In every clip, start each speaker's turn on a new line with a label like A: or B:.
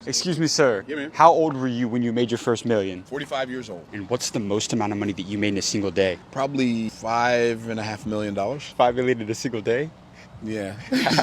A: Excuse me, sir.
B: Yeah, man.
A: How old were you when you made your first million?
B: 45 years old.
A: And what's the most amount of money that you made in a single day?
B: Probably $5.5 million.
A: 5 million in a single day?
B: Yeah.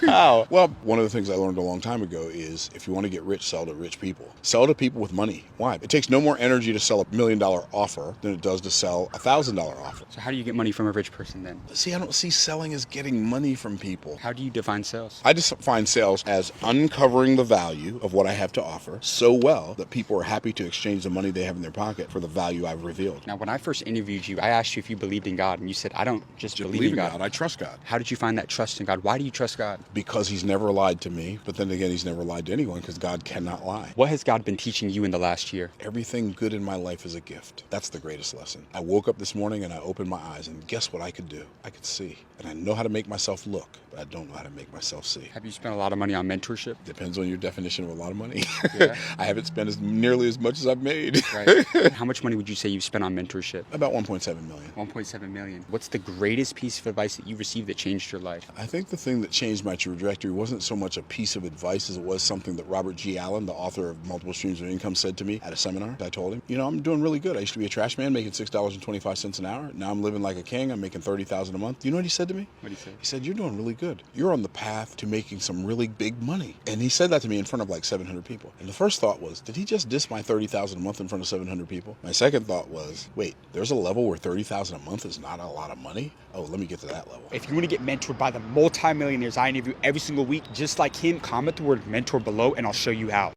A: How?
B: Well, one of the things I learned a long time ago is if you want to get rich, sell to rich people. Sell to people with money. Why? It takes no more energy to sell $1 million offer than it does to sell a $1,000 offer.
A: So how do you get money from a rich person then?
B: See, I don't see selling as getting money from people.
A: How do you define sales?
B: I just find sales as uncovering the value of what I have to offer so well that people are happy to exchange the money they have in their pocket for the value I've revealed.
A: Now, when I first interviewed you, I asked you if you believed in God, and you said, I don't just believe in God.
B: I trust God.
A: How did you find that trust in God? Why do you trust God?
B: Because he's never lied to me, but then again, he's never lied to anyone because God cannot lie.
A: What has God been teaching you in the last year?
B: Everything good in my life is a gift. That's the greatest lesson. I woke up this morning and I opened my eyes, and guess what I could do? I could see. And I know how to make myself look, but I don't know how to make myself see.
A: Have you spent a lot of money on mentorship?
B: Depends on your definition of a lot of money.
A: Yeah.
B: I haven't spent nearly as much as I've made.
A: Right. How much money would you say you've spent on mentorship?
B: About 1.7 million.
A: 1.7 million. What's the greatest piece of advice that you received that changed your life?
B: I think the thing that changed my trajectory wasn't so much a piece of advice as it was something that Robert G. Allen, the author of Multiple Streams of Income, said to me at a seminar. I told him, you know, I'm doing really good. I used to be a trash man making $6.25 an hour. Now I'm living like a king. I'm making $30,000 a month. You know what he said to me?
A: What did he say?
B: He said, you're doing really good. You're on the path to making some really big money. And he said that to me in front of like 700 people. And the first thought was, did he just diss my $30,000 a month in front of 700 people? My second thought was, wait, there's a level where $30,000 a month is not a lot of money? Oh, let me get to that level.
A: If you want to get mentored by the multimillionaires I interview every single week, just like him, comment the word mentor below and I'll show you how.